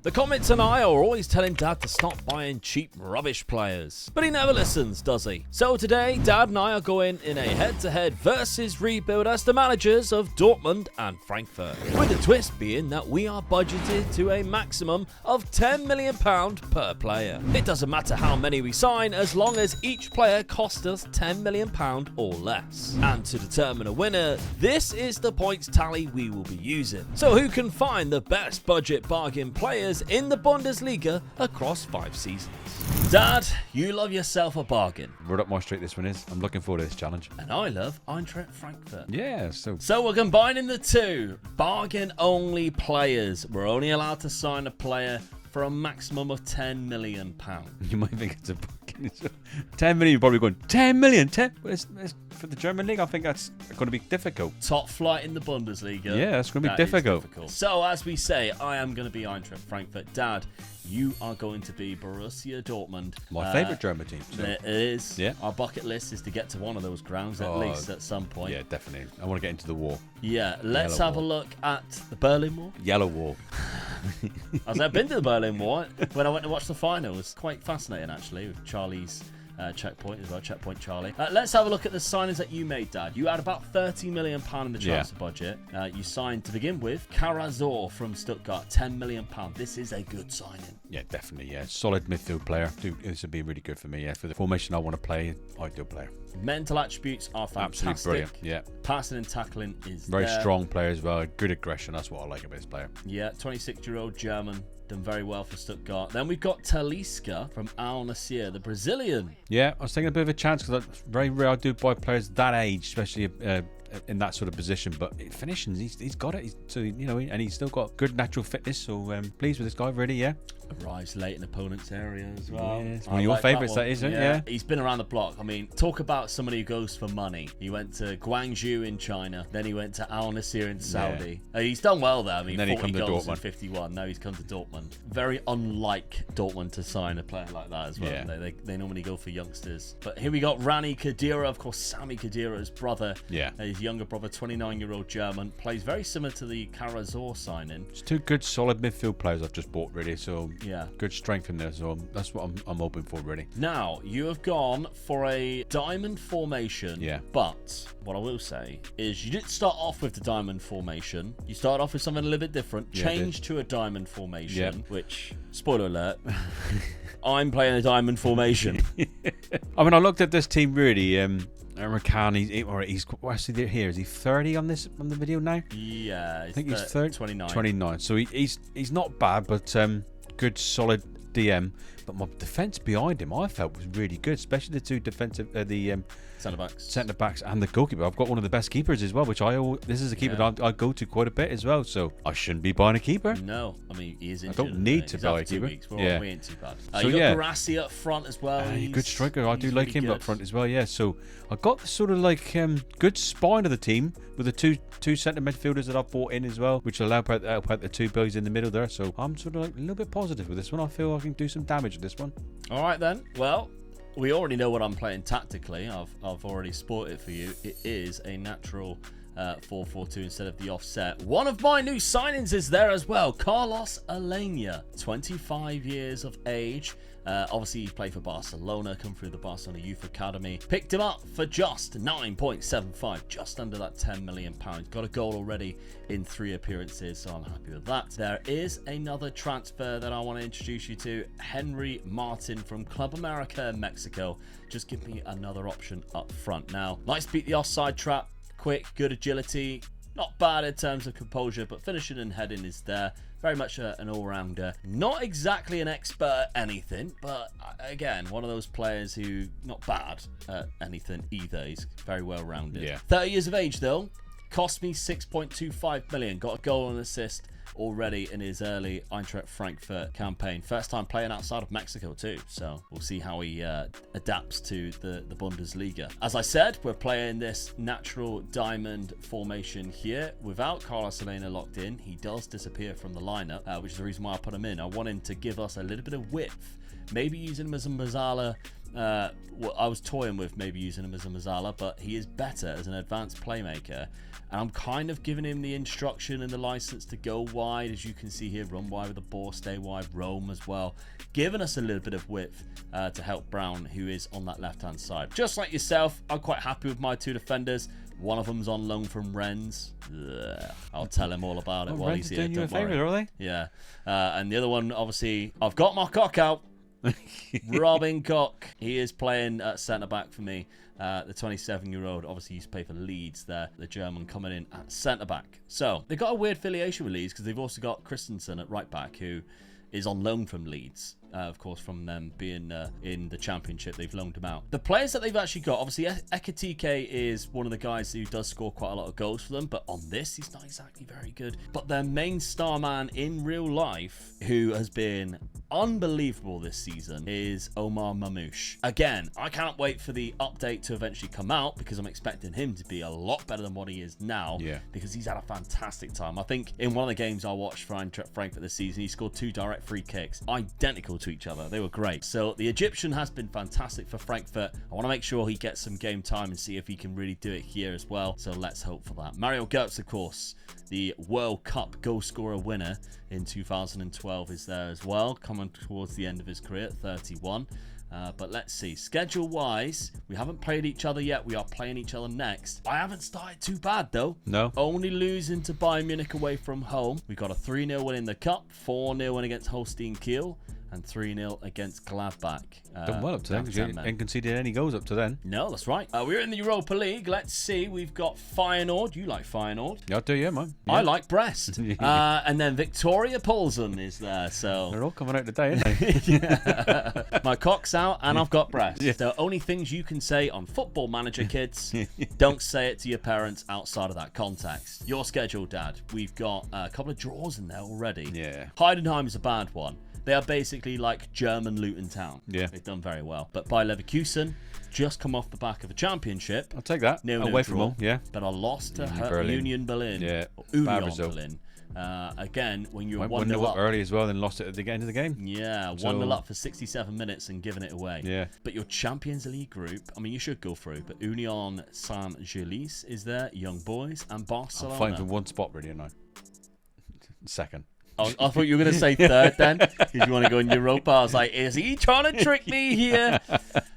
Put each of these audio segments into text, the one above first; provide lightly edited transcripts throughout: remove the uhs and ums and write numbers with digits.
The comments and I are always telling Dad to stop buying cheap rubbish players, but he never listens, does he? So today, Dad and I are going in a head-to-head versus rebuild as the managers of Dortmund and Frankfurt, with the twist being that we are budgeted to a maximum of £10 million per player. It doesn't matter how many we sign as long as each player costs us £10 million or less. And to determine a winner, this is the points tally we will be using. So who can find the best budget bargain players in the Bundesliga across 5 seasons? Dad, you love yourself a bargain. Right up my street this one is. I'm looking forward to this challenge. And I love Eintracht Frankfurt. Yeah, So we're combining the two. Bargain only players. We're only allowed to sign a player for a maximum of £10 million. You might think it's a bargain. 10 million, you're probably going, 10 million? 10? It's for the German league, I think that's going to be difficult. Top flight in the Bundesliga. Yeah, that's going to be difficult. So, as we say, I am going to be Eintracht Frankfurt. Dad, you are going to be Borussia Dortmund. My favourite German team. So. It is. Yeah. Our bucket list is to get to one of those grounds at least at some point. Yeah, definitely. I want to get into the war. Yeah, let's have a look at the Berlin Wall. Yellow Wall. I've been to the Berlin Wall when I went to watch the final. It was quite fascinating, actually, with Charlie's checkpoint as well, Checkpoint Charlie. Let's have a look at the signings that you made, Dad. You had about £30 million in the transfer budget. You signed, to begin with, Karazor from Stuttgart, £10 million. This is a good signing. Yeah, definitely, yeah. Solid midfield player. This would be really good for me, yeah. For the formation I want to play, ideal player. Mental attributes are fantastic. Absolutely brilliant, yeah. Passing and tackling is very strong player as well. Good aggression, that's what I like about this player. Yeah, 26-year-old German. Done very well for Stuttgart. Then we've got Talisca from Al Nassr, the Brazilian. Yeah, I was taking a bit of a chance because it's very rare I do buy players that age, especially in that sort of position. But finishing, he's got it. And he's still got good natural fitness. So pleased with this guy, really. Yeah. Arrives late in opponent's area as well. Yeah, it's one of your favourites, that isn't it? Yeah. He's been around the block. I mean, talk about somebody who goes for money. He went to Guangzhou in China, then he went to Al Nassr in Saudi. Yeah. He's done well there. I mean, 40 goals in 51. Now he's come to Dortmund. Very unlike Dortmund to sign a player like that as well. Yeah. They normally go for youngsters. But here we got Rani Khedira, of course, Sami Khedira's brother. Yeah. His younger brother, 29-year-old German, plays very similar to the Karazor signing. It's two good, solid midfield players I've just bought, really. So yeah, good strength in there. So that's what I'm hoping for, really. Now you have gone for a diamond formation. Yeah. But what I will say is you didn't start off with the diamond formation. You started off with something a little bit different. Changed to a diamond formation. Which, spoiler alert, I'm playing a diamond formation. I mean, I looked at this team really. He's what's he here? Is he 30 on the video now? Yeah, I think he's 30. 29. 29. So he's not bad, but good, solid DM. But my defence behind him, I felt, was really good, especially the two defensive, centre backs, and the goalkeeper. I've got one of the best keepers as well, which this is a keeper that I go to quite a bit as well. So I shouldn't be buying a keeper. No, I mean he is injured. I don't need to buy a keeper. We ain't too bad. So you got Garassi up front as well. Good striker. I do like him up front as well. Yeah. So I got the sort of like good spine of the team with the two centre midfielders that I've bought in as well, which will help out the two boys in the middle there. So I'm sort of like a little bit positive with this one. I feel I can do some damage with this one. All right then. Well, we already know what I'm playing tactically. I've already sport it for you. It is a natural 4-4-2 instead of the offset. One of my new signings is there as well. Carlos Alenia, 25 years of age. Obviously, he played for Barcelona, come through the Barcelona Youth Academy. Picked him up for just 9.75, just under that £10 million. Got a goal already in 3 appearances, so I'm happy with that. There is another transfer that I want to introduce you to. Henry Martin from Club America in Mexico. Just give me another option up front. Now, nice beat the offside trap. Quick, good agility. Not bad in terms of composure, but finishing and heading is there. Very much an all-rounder. Not exactly an expert at anything, but again, one of those players who not bad at anything either. He's very well-rounded. Yeah. 30 years of age, though. Cost me 6.25 million. Got a goal and assist already in his early Eintracht Frankfurt campaign. First time playing outside of Mexico too, so we'll see how he adapts to the Bundesliga. As I said, we're playing this natural diamond formation here without Carlos Alenia locked in. He does disappear from the lineup, which is the reason why I put him in. I want him to give us a little bit of width, maybe using him as a Mazzala. I was toying with maybe using him as a Mazzala, but he is better as an advanced playmaker, and I'm kind of giving him the instruction and the license to go wide, as you can see here. Run wide with the ball, stay wide, roam as well. Giving us a little bit of width to help Brown, who is on that left-hand side. Just like yourself, I'm quite happy with my two defenders. One of them's on loan from Rennes. Ugh, I'll tell him all about it while he's here. Doing you a favour, are they? Yeah. And the other one, obviously, I've got my cock out. Robin Koch. He is playing at centre-back for me. The 27-year-old, obviously used to play for Leeds there. The German coming in at centre-back. So, they've got a weird affiliation with Leeds because they've also got Christensen at right-back, who is on loan from Leeds. Of course, from them being in the Championship, they've loaned him out. The players that they've actually got, obviously, Ekitike is one of the guys who does score quite a lot of goals for them, but on this, he's not exactly very good. But their main star man in real life, who has been unbelievable this season, is Omar Mamouche. Again, I can't wait for the update to eventually come out because I'm expecting him to be a lot better than what he is now, because he's had a fantastic time. I think in one of the games I watched for Frankfurt this season, he scored 2 direct free kicks, identical to each other. They were great. So the Egyptian has been fantastic for Frankfurt. I want to make sure he gets some game time and see if he can really do it here as well. So let's hope for that. Mario Götze, of course, the World Cup goal scorer winner in 2012, is there as well, coming towards the end of his career at 31. But let's see. Schedule-wise, we haven't played each other yet. We are playing each other next. I haven't started too bad, though. No. Only losing to Bayern Munich away from home. We got a 3-0 win in the Cup, 4-0 win against Holstein Kiel, and 3-0 against Gladbach. Done well up to then, because you ain't conceded any goals up to then. No, that's right. We're in the Europa League. Let's see. We've got Feyenoord. You like Feyenoord? Yeah, I do, yeah, man. Yeah. I like Brest. And then Victoria Poulsen is there. So they're all coming out today, aren't they? My cock's out, and I've got Brest. Yeah. The only things you can say on Football Manager, kids, don't say it to your parents outside of that context. Your schedule, Dad. We've got a couple of draws in there already. Yeah. Heidenheim is a bad one. They are basically like German Luton Town. Yeah. They've done very well. But Bayer Leverkusen, just come off the back of a championship. I'll take that. Away from all, yeah. But I lost to Union Berlin. Yeah. Union Berlin. Again, when you're 1-0 up early as well, then lost it at the end of the game. Yeah, 1-0 up for 67 minutes and giving it away. Yeah. But your Champions League group, I mean, you should go through, but Union Saint-Gilles is there, Young Boys, and Barcelona. I'm fighting for one spot, really, aren't I? Second. I thought you were going to say third then, because you want to go in Europa. I was like, is he trying to trick me here?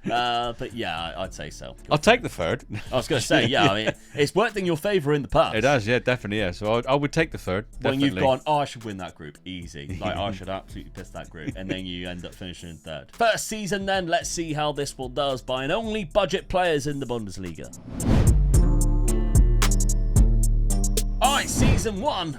But yeah, I'd say so. I'll take the third. I was going to say, yeah, I mean, it's worked in your favour in the past. It has, yeah, definitely, yeah. So I would take the third, definitely. When you've gone, I should win that group, easy. Like, I should absolutely piss that group. And then you end up finishing in third. First season then, let's see how this one does, buying only budget players in the Bundesliga. All right, season 1.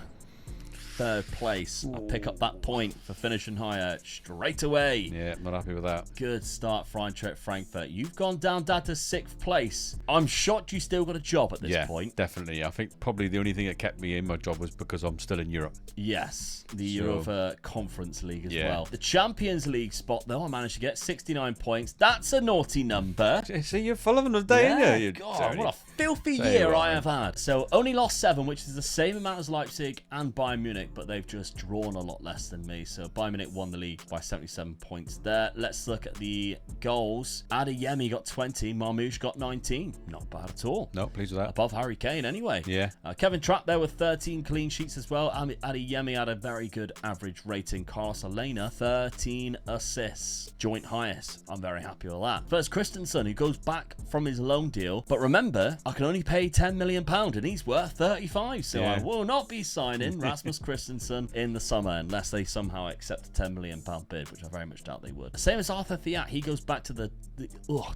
Third place. I pick up that point for finishing higher straight away. Yeah, not happy with that. Good start for Eintracht Frankfurt. You've gone down to 6th place. I'm shocked you still got a job at this point. Definitely. I think probably the only thing that kept me in my job was because I'm still in Europe. Yes, the Europa Conference League as well. The Champions League spot, though, I managed to get 69 points. That's a naughty number. See, you're full of them today, aren't you? God, what a filthy year I have had. So only lost 7, which is the same amount as Leipzig and Bayern Munich, but they've just drawn a lot less than me. So Bayern Munich won the league by 77 points there. Let's look at the goals. Adeyemi got 20. Marmouche got 19. Not bad at all. No, pleased with that. Above Harry Kane anyway. Yeah. Kevin Trapp there with 13 clean sheets as well. Adeyemi had a very good average rating. Carlos Elena, 13 assists. Joint highest. I'm very happy with that. First, Christensen, who goes back from his loan deal. But remember, I can only pay £10 million and he's worth 35. So I will not be signing Rasmus Christensen in the summer unless they somehow accept a £10 million bid, which I very much doubt they would. Same as Arthur Thiat. He goes back to the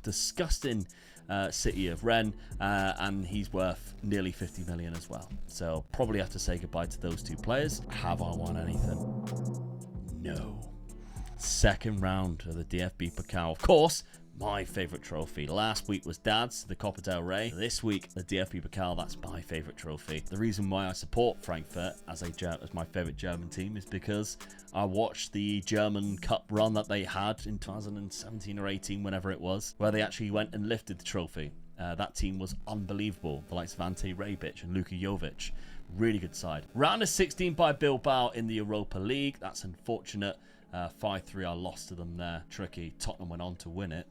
disgusting city of Rennes, and he's worth nearly 50 million as well. So probably have to say goodbye to those two players. Have I won anything? No. Second round of the DFB Pokal. Of course, my favourite trophy. Last week was Dad's, the Copa del Rey. This week, the DFB Pokal, that's my favourite trophy. The reason why I support Frankfurt as my favourite German team is because I watched the German Cup run that they had in 2017 or 18, whenever it was, where they actually went and lifted the trophy. That team was unbelievable. The likes of Ante Rebic and Luka Jovic. Really good side. Round of 16 by Bilbao in the Europa League. That's unfortunate. 5-3, I lost to them there. Tricky. Tottenham went on to win it.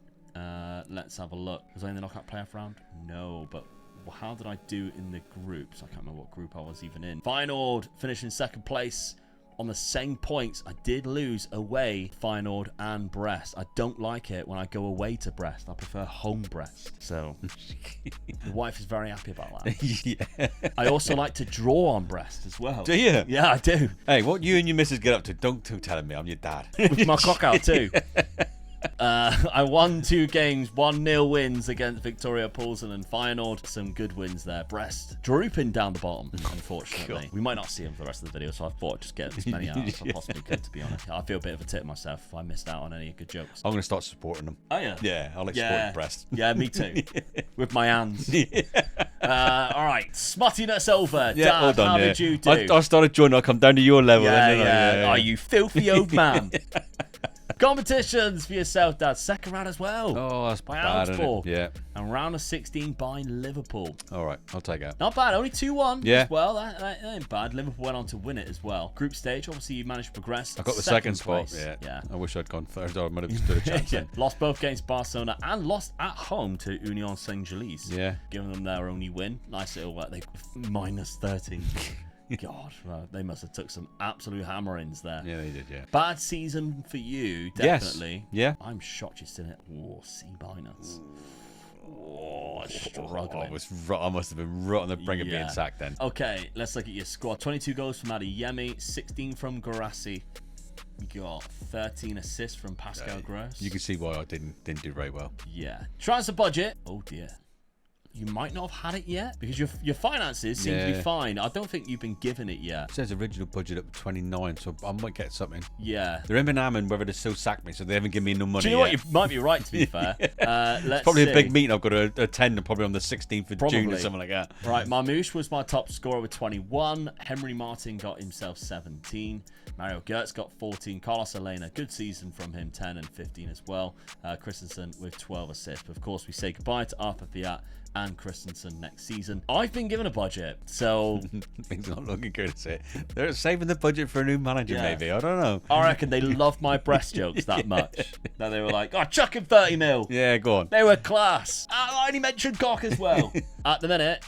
Let's have a look. Was I in the knockout playoff round? No, but Well, how did I do in the groups? I can't remember what group I was even in. Feyenoord finishing second place on the same points. I did lose away Feyenoord and Brest. I don't like it when I go away to Brest. I prefer home Brest. So the wife is very happy about that. Yeah. I also like to draw on Brest as well. Do you? Yeah, I do. Hey, what you and your missus get up to? Don't tell me I'm your dad. With my cock out too. I won 2 games, 1-0 wins against Victoria Poulsen and Feyenoord. Some good wins there. Brest drooping down the bottom, unfortunately. We might not see him for the rest of the video, so I thought I'd just get as many out as I possibly could, to be honest. I feel a bit of a tit myself if I missed out on any good jokes. I'm going to start supporting them. Oh, yeah? Yeah, I like supporting Brest. Yeah, me too. With my hands. All right, smuttiness over. Yeah, Dad, hold on, how did you do? I started joining, I'll come down to your level. Yeah. Oh, you filthy old man. Competitions for yourself, Dad. Second round as well. Oh, that's by bad, Augsburg. Yeah. And round of 16 by Liverpool. All right, I'll take it. Not bad. Only 2-1 Yeah. as well. That ain't bad. Liverpool went on to win it as well. Group stage, obviously, you managed to progress. I got the second place. spot. Yeah. I wish I'd gone first. I might have stood a chance. Yeah. Lost both against Barcelona and lost at home to Union Saint-Gilles. Yeah. Giving them their only win. Nice little they minus 13. God, well, they must have took some absolute hammerings there. Yeah, they did, yeah. Bad season for you, definitely. Yes. Yeah. I'm shocked you're still in it. Oh, C minus. Oh, struggling. I must have been right on the brink of being sacked then. Okay, let's look at your squad. 22 goals from Adeyemi, 16 from Guirassy. You got 13 assists from Pascal Gross. You can see why I didn't do very well. Yeah. Transfer budget. Oh dear. You might not have had it yet because your finances seem to be fine. I don't think you've been given it yet. It says original budget up to 29, so I might get something. Yeah. They're in Amman whether they still sack me, so they haven't given me no money. Do you know yet. what? You might be right, to be fair. Let's probably see. a big meeting I've got to attend probably on the 16th of June or something like that. Right, Marmouche was my top scorer with 21. Henry Martin got himself 17. Mario Götze got 14. Carlos Elena, good season from him, 10 and 15 as well. Christensen with 12 assists. But of course, we say goodbye to Arthur Fiat and Christensen next season. I've been given a budget, so things not looking good, is it? They're saving the budget for a new manager, maybe. I don't know. I reckon they loved my breast jokes that much that they were like, "Oh, chuck him 30 mil." Yeah, go on. They were class. I only mentioned cock as well. At the minute,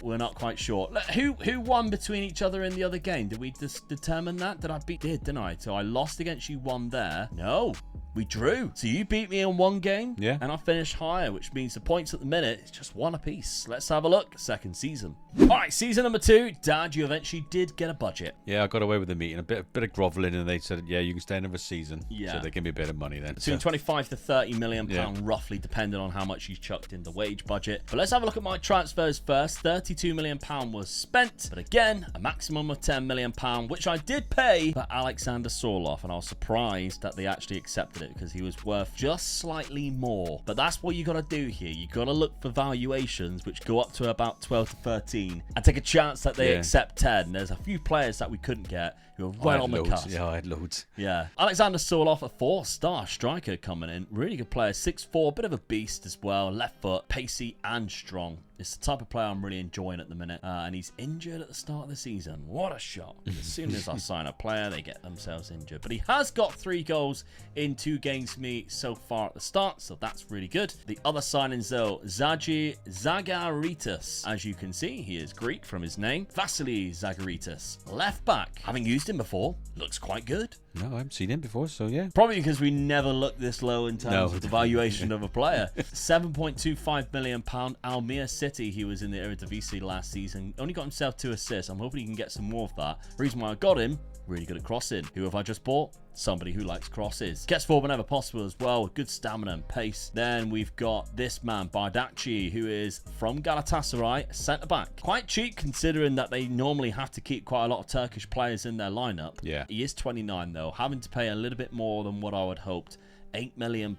we're not quite sure. Who won between each other in the other game? Did we just determine that? Didn't I? So I lost against you one there. No. We drew. So you beat me in one game. Yeah. And I finished higher, which means the points at the minute is just one apiece. Let's have a look. Second season. All right, season number 2. Dad, you eventually did get a budget. Yeah, I got away with the meeting. A bit of grovelling, and they said, yeah, you can stay another season. Yeah. So they give me a bit of money then. Between 25 to 30 million pound, roughly, depending on how much you chucked in the wage budget. But let's have a look at my transfers first. 32 million pound was spent, but again, a maximum of 10 million pound, which I did pay for Alexander Sorloth, and I was surprised that they actually accepted it because he was worth just slightly more. But that's what you got to do here. You got to look for valuations which go up to about 12 to 13 and take a chance that they accept 10. There's a few players that we couldn't get who are right on the cusp. Yeah, I had loads. Yeah. Alexander Sorloth, a 4-star striker coming in. Really good player. 6'4", bit of a beast as well. Left foot, pacey and strong. It's the type of player I'm really enjoying at the minute. And he's injured at the start of the season. What a shot. As soon as I sign a player, they get themselves injured. But he has got 3 goals in 2 games for me so far at the start, so that's really good. The other signings, though, Zaji Zagaritas. As you can see, he is Greek from his name. Vasily Zagaritas, left back. Having used him before, looks quite good. No, I haven't seen him before, so yeah. Probably because we never looked this low in terms of the valuation of a player. £7.25 million. Almere City, he was in the Eredivisie last season. Only got himself 2 assists. I'm hoping he can get some more of that. Reason why I got him, really good at crossing. Who have I just bought? Somebody who likes crosses. Gets forward whenever possible as well, with good stamina and pace. Then we've got this man, Bardakci, who is from Galatasaray, centre-back. Quite cheap considering that they normally have to keep quite a lot of Turkish players in their lineup. Yeah. He is 29 though, having to pay a little bit more than what I would hoped. £8 million,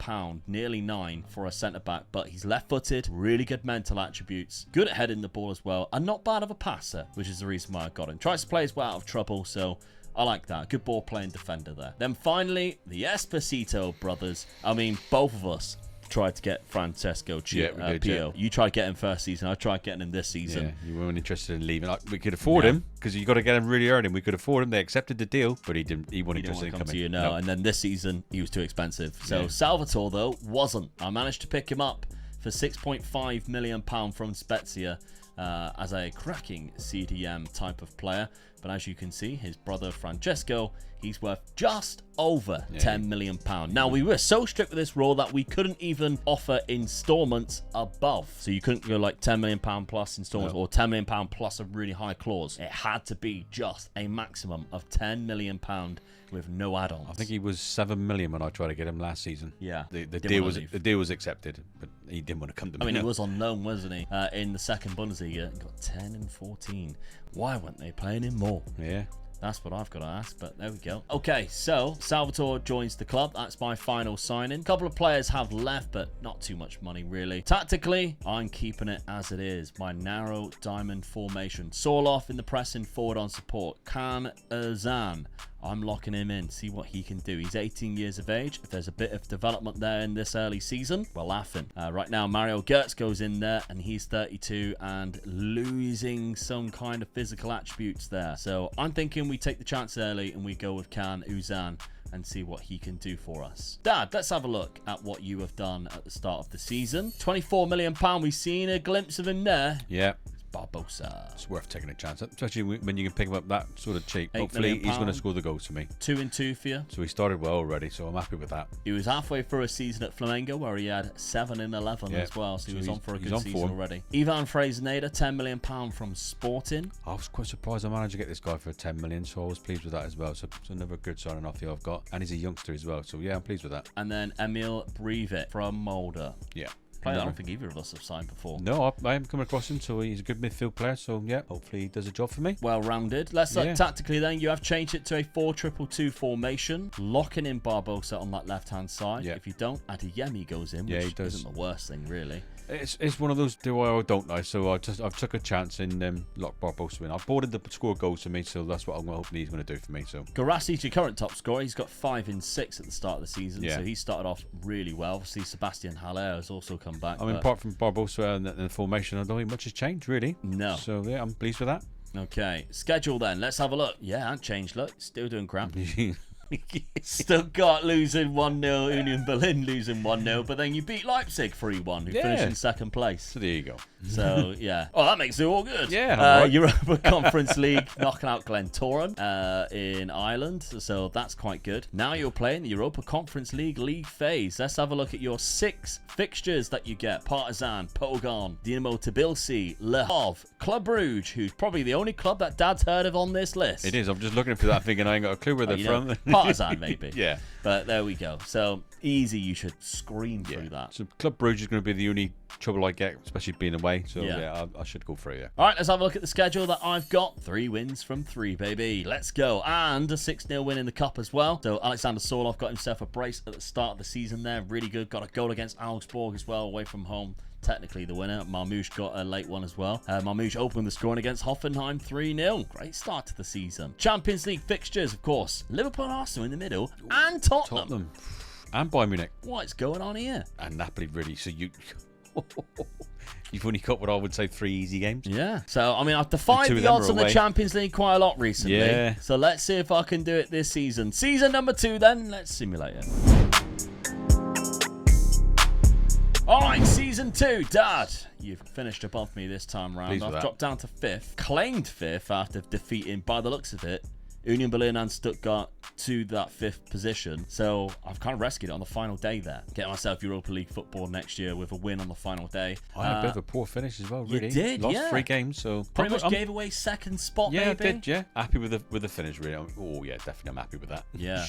nearly 9 for a centre-back, but he's left-footed, really good mental attributes, good at heading the ball as well, and not bad of a passer, which is the reason why I got him. Tries to play his way out of trouble, so I like that. Good ball-playing defender there. Then finally, the Esposito brothers. I mean, both of us tried to get Francesco Pio. You tried to get him first season. I tried getting him this season. Yeah, you weren't interested in leaving. We could afford him because you got to get him really early. We could afford him. They accepted the deal, but he didn't. He wasn't interested in coming. To you, no. And then this season, he was too expensive. So Salvatore though wasn't. I managed to pick him up for £6.5 million from Spezia as a cracking CDM type of player. But as you can see, his brother Francesco, he's worth just over £10 million. Now, we were so strict with this rule that we couldn't even offer installments above. So you couldn't go like £10 million plus installments or £10 million plus a really high clause. It had to be just a maximum of £10 million with no add-ons. I think he was 7 million when I tried to get him last season. Yeah. The deal was accepted, but he didn't want to come to me. I mean, he was on loan, wasn't he? In the second Bundesliga, he got 10 and 14. Why weren't they playing him more? Yeah. That's what I've got to ask, but there we go. Okay, so Salvatore joins the club. That's my final signing. A couple of players have left, but not too much money, really. Tactically, I'm keeping it as it is. My narrow diamond formation. Sorloth in the pressing, forward on support. Can Ozan. I'm locking him in, see what he can do. He's 18 years of age. If there's a bit of development there in this early season, we're laughing. Right now, Mario Götze goes in there, and he's 32 and losing some kind of physical attributes there. So I'm thinking we take the chance early and we go with Can Ozan and see what he can do for us. Dad, let's have a look at what you have done at the start of the season. £24 million. We've seen a glimpse of him there. Yeah. Barbosa. It's worth taking a chance, especially when you can pick him up that sort of cheap. Hopefully, he's going to score the goals for me. 2 and 2 for you. So he started well already, so I'm happy with that. He was halfway through a season at Flamengo where he had 7 and 11 as well, so he was on for a good season already. Ivan Fraser-Nader, £10 million from Sporting. I was quite surprised I managed to get this guy for 10 million, so I was pleased with that as well. So it's another good signing off the I've got, and he's a youngster as well, so yeah, I'm pleased with that. And then Emil Breivik from Molde. Yeah. Player I don't think either of us have signed before. No, I haven't come across him, so he's a good midfield player. So yeah, hopefully he does a job for me. Well-rounded. Let's look tactically then. You have changed it to a 4-2-2 formation, locking in Barbosa on that left-hand side. If you don't, Adeyemi goes in, which isn't the worst thing, really. It's one of those do I or don't I. So I've took a chance in lock Barbosa in. I bought him to score goals for me, so that's what I'm hoping he's going to do for me. So Guirassi's your current top scorer. He's got 5 and 6 at the start of the season, so he started off really well. Obviously, Sebastian Haller has also come back. I mean, apart from Barbosa and the formation, I don't think much has changed really. No. So yeah, I'm pleased with that. Okay, schedule then. Let's have a look. Yeah, and changed. Look, still doing crap. Stuttgart losing 1-0, Union Berlin losing 1-0, but then you beat Leipzig 3-1, who finished in second place. So there you go. So yeah, oh, that makes it all good. Yeah. Europa Conference League knocking out Glentoran in Ireland, so that's quite good. Now you're playing the Europa Conference League phase. Let's have a look at your 6 fixtures that you get: Partizan, Pogoń, Dinamo Tbilisi, Le Havre, Club Brugge, who's probably the only club that Dad's heard of on this list. It is. I'm just looking for that, thinking I ain't got a clue where they're from. Partizan maybe. Yeah. But there we go. So easy, you should scream through that. So Club Brugge is going to be the only trouble I get, especially being away. So yeah, I should go through. Yeah. All right, let's have a look at the schedule that I've got. 3 wins from 3, baby. Let's go. And a 6-0 win in the cup as well. So Alexander Sorloth got himself a brace at the start of the season there. Really good. Got a goal against Augsburg as well, away from home. Technically the winner. Marmouche got a late one as well. Marmouche opened the scoring against Hoffenheim 3-0. Great start to the season. Champions League fixtures, of course. Liverpool and Arsenal in the middle. And Tottenham. And Bayern Munich. What's going on here? And Napoli, really. So you've only got what I would say 3 easy games. Yeah. So, I mean, I've defied the odds on the Champions League quite a lot recently. Yeah. So let's see if I can do it this season. Season number 2 then. Let's simulate it. All right, season 2, Dad. You've finished above me this time round. I've dropped down to 5th, claimed 5th after defeating, by the looks of it, Union Berlin and Stuttgart to that 5th position. So I've kind of rescued it on the final day there. Getting myself Europa League football next year with a win on the final day. I had a bit of a poor finish as well, really. You did, Lost 3 games, so pretty much gave away 2nd spot, maybe. I did, yeah. Happy with the finish, really. Oh, yeah, definitely I'm happy with that. Yeah.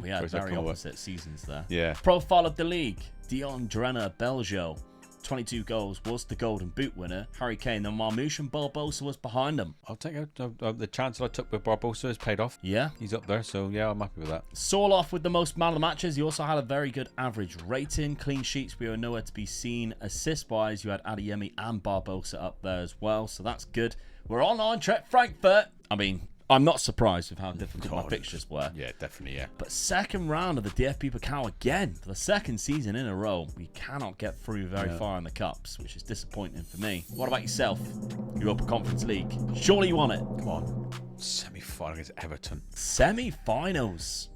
We had very opposite seasons there. Yeah. Profile of the league. Dion Drenner Belgio, 22 goals, was the Golden Boot winner. Harry Kane, then Marmouche and Barbosa was behind him. I'll take the chance that I took with Barbosa has paid off. Yeah. He's up there, so yeah, I'm happy with that. Sorloth with the most man of the matches. He also had a very good average rating. Clean sheets, we were nowhere to be seen. Assist-wise, you had Adeyemi and Barbosa up there as well, so that's good. We're on Eintracht Frankfurt. I mean, I'm not surprised with how difficult my fixtures were. Yeah, definitely, yeah. But second round of the DFB Pokal again. For the second season in a row, we cannot get through very far in the cups, which is disappointing for me. What about yourself? Europa Conference League. Surely you won it. Come on. Semi-final against Everton. Semi-finals.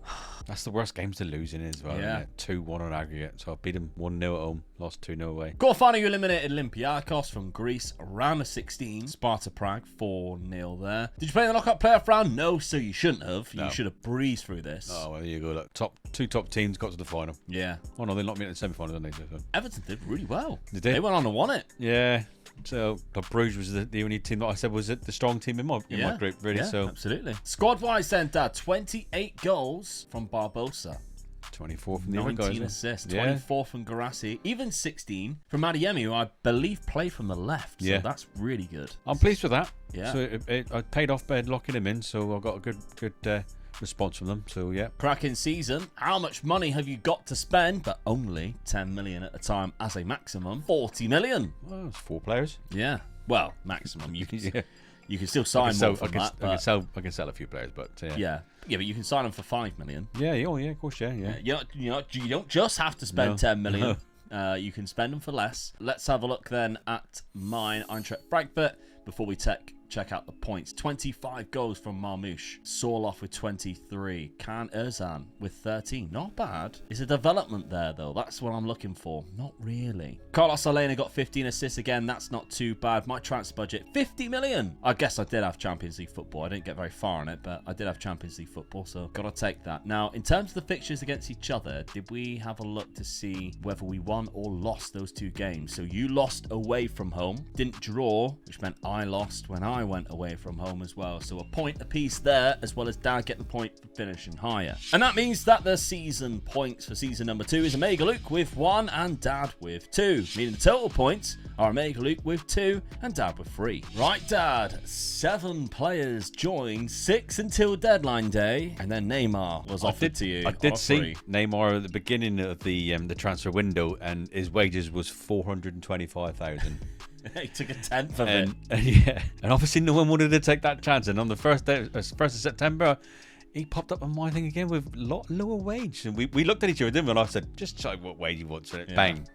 That's the worst games to lose in as well. Yeah. 2-1 on aggregate. So I beat them 1-0 at home, lost 2-0 away. Quarterfinal, you eliminated Olympiacos from Greece, round of 16. Sparta Prague, 4-0 there. Did you play in the knockout playoff round? No, so you shouldn't have. You should have breezed through this. Oh, well, there you go. Look, two top teams got to the final. Yeah. Oh, no, they knocked me in the semi-final, didn't they? So. Everton did really well. They did. They went on and won it. Yeah. So Bruges was the only team that I said was the strong team in my group, really. Yeah, so absolutely. Squad-wise then, Dad, 28 goals from Barbosa. 24 from the other guys. 19 assists, 24 from Garassi, even 16 from Adeyemi, who I believe played from the left. So that's really good. I'm pleased with that. Yeah. So I paid off by locking him in, so I got a good response from them. So yeah. Cracking season. How much money have you got to spend? But only 10 million at a time as a maximum. 40 million. Well, it's 4 players. Yeah. Well, maximum. You can yeah. You can still sign more from that. I can sell a few players, but yeah, but you can sign them for 5 million. Yeah, of course, yeah. You don't just have to spend 10 million. No. You can spend them for less. Let's have a look then at mine, Eintracht Frankfurt, before we check out the points. 25 goals from Marmouche. Sorloth with 23. Can Erzan with 13. Not bad. It's a development there, though. That's what I'm looking for. Not really. Carlos Alena got 15 assists again. That's not too bad. My transfer budget, 50 million. I guess I did have Champions League football. I didn't get very far in it, but I did have Champions League football, so got to take that. Now, in terms of the fixtures against each other, did we have a look to see whether we won or lost those 2 games? So you lost away from home. Didn't draw, which meant I lost when I went away from home as well. So a point apiece there, as well as Dad getting the point for finishing higher. And that means that the season points for season number 2 is Omega Luke with 1 and Dad with 2. Meaning the total points are Omega Luke with 2 and Dad with 3. Right, Dad. 7 players joined, 6 until deadline day, and then Neymar was offered to you. I did see Neymar at the beginning of the transfer window, and his wages was 425,000. He took a tenth of it. And obviously no one wanted to take that chance. And on the first of September, he popped up on my thing again with a lot lower wage. And we looked at each other, didn't we? And I said, just check what wage he wants. And bang,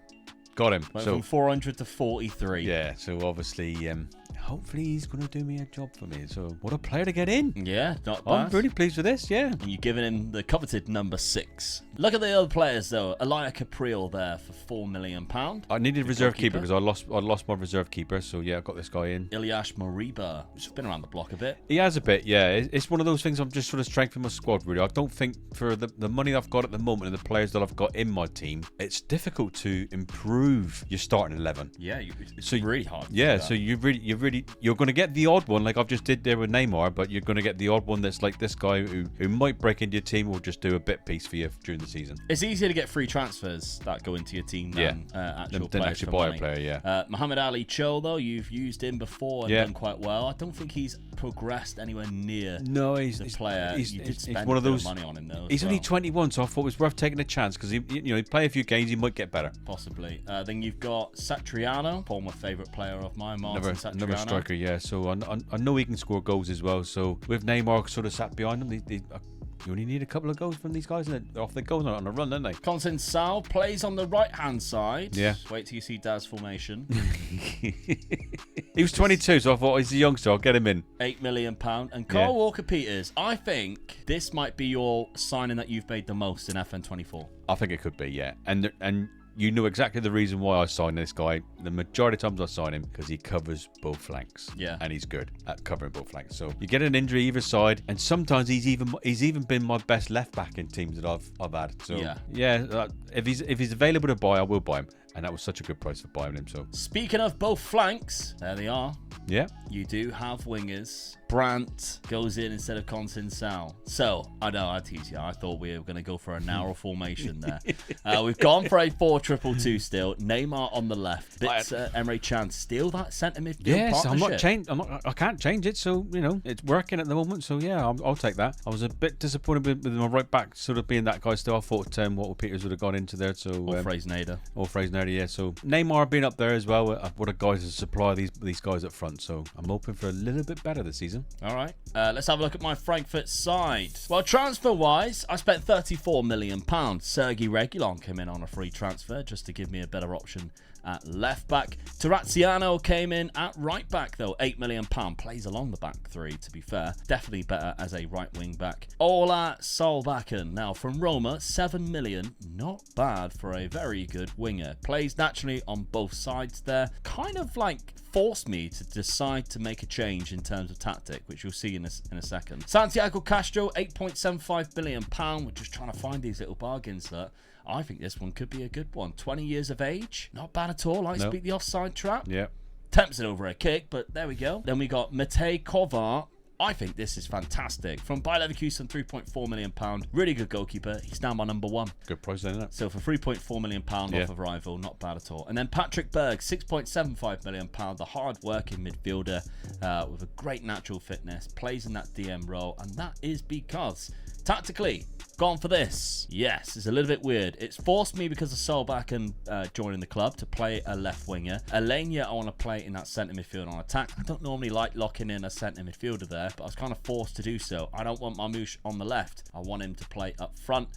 got him. Went from 400 to 43. Yeah, so obviously, hopefully he's going to do me a job for me. So what a player to get in. Yeah, not bad. I'm really pleased with this, yeah. And you're giving him the coveted number 6. Look at the other players, though. Elia Capriel there for £4 million. I needed reserve keeper because I lost my reserve keeper. So, yeah, I got this guy in. Ilyas Moriba. He's been around the block a bit. He has a bit, yeah. It's one of those things I'm just sort of strengthening my squad, really. I don't think for the money I've got at the moment and the players that I've got in my team, it's difficult to improve your starting 11. Yeah, it's really hard. Yeah, so you're going to get the odd one like I've just did there with Neymar, but you're going to get the odd one that's like this guy who might break into your team or just do a bit piece for you during the season. It's easier to get free transfers that go into your team than actually buy a player, yeah. Mohamed Ali Cho, though, you've used him before and done quite well. I don't think he's progressed anywhere near the player. He's spend one of those, money on him, though. He's only 21, so I thought it was worth taking a chance because he'd play a few games, he might get better. Possibly. Then you've got Satriano, former favourite player of mine, Martin Satriano. Another striker, yeah. So I know he can score goals as well. So with Neymar sort of sat behind him, you only need a couple of goals from these guys, and they're off they go on a run, don't they? Constance Sal plays on the right-hand side. Yeah. Wait till you see Dad's formation. He was 22, so I thought he's a youngster. I'll get him in. £8 million. And Carl Walker-Peters, I think this might be your signing that you've made the most in FN24. I think it could be, yeah. And you know exactly the reason why I signed this guy. The majority of times I sign him because he covers both flanks. Yeah. And he's good at covering both flanks. So you get an injury either side, and sometimes he's even been my best left back in teams that I've had. So if he's available to buy, I will buy him. And that was such a good price for buying him. So speaking of both flanks, there they are. Yeah. You do have wingers. Brandt goes in instead of Consensal. So, I know, I tease you. I thought we were going to go for a narrow formation there. We've gone for a 4-2-2 still. Neymar on the left. Bits Emre Can still that centre midfield partnership. I can't change it. So, it's working at the moment. So, yeah, I'll take that. I was a bit disappointed with my right back sort of being that guy still. I thought Walker Peters would have gone into there. So, or Fraser-Nader. Yeah. So, Neymar being up there as well. What a guy to supply these guys up front. So, I'm hoping for a little bit better this season. All right. Let's have a look at my Frankfurt side. Well, transfer-wise, I spent £34 million. Sergei Reguilon came in on a free transfer just to give me a better option at left back. Terraziano came in at right back, though. £8 million. Plays along the back three, to be fair. Definitely better as a right wing back. Ola Solbakken, now from Roma, £7 million. Not bad for a very good winger. Plays naturally on both sides there. Kind of like forced me to decide to make a change in terms of tactic, which you'll see in a second. Santiago Castro, £8.75 billion. We're just trying to find these little bargains that I think this one could be a good one. 20 years of age, not bad at all. I speak the offside trap. Yeah. Tempts it over a kick, but there we go. Then we got Matej Kovar. I think this is fantastic. From Bayer Leverkusen, £3.4 million. Really good goalkeeper. He's now my number one. Good price, isn't it? So for £3.4 million off of rival, not bad at all. And then Patrick Berg, £6.75 million. The hard-working midfielder with a great natural fitness. Plays in that DM role. And that is because, tactically, gone for this. Yes, it's a little bit weird. It's forced me because of Solbakken joining the club to play a left winger. Alenia, I want to play in that centre midfield on attack. I don't normally like locking in a centre midfielder there, but I was kind of forced to do so. I don't want Marmoush on the left. I want him to play up front,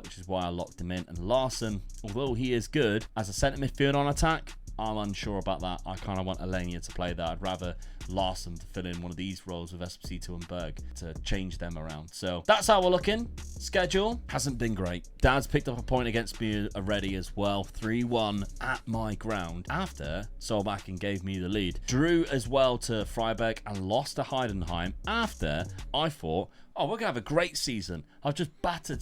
which is why I locked him in. And Larson, although he is good as a centre midfield on attack, I'm unsure about that. I kind of want Alenia to play that. I'd rather Larson to fill in one of these roles with Esposito and Berg to change them around. So that's how we're looking. Schedule hasn't been great. Dad's picked up a point against me already as well. 3-1 at my ground after Solbakken gave me the lead. Drew as well to Freiburg and lost to Heidenheim after I thought, oh, we're going to have a great season. I've just battered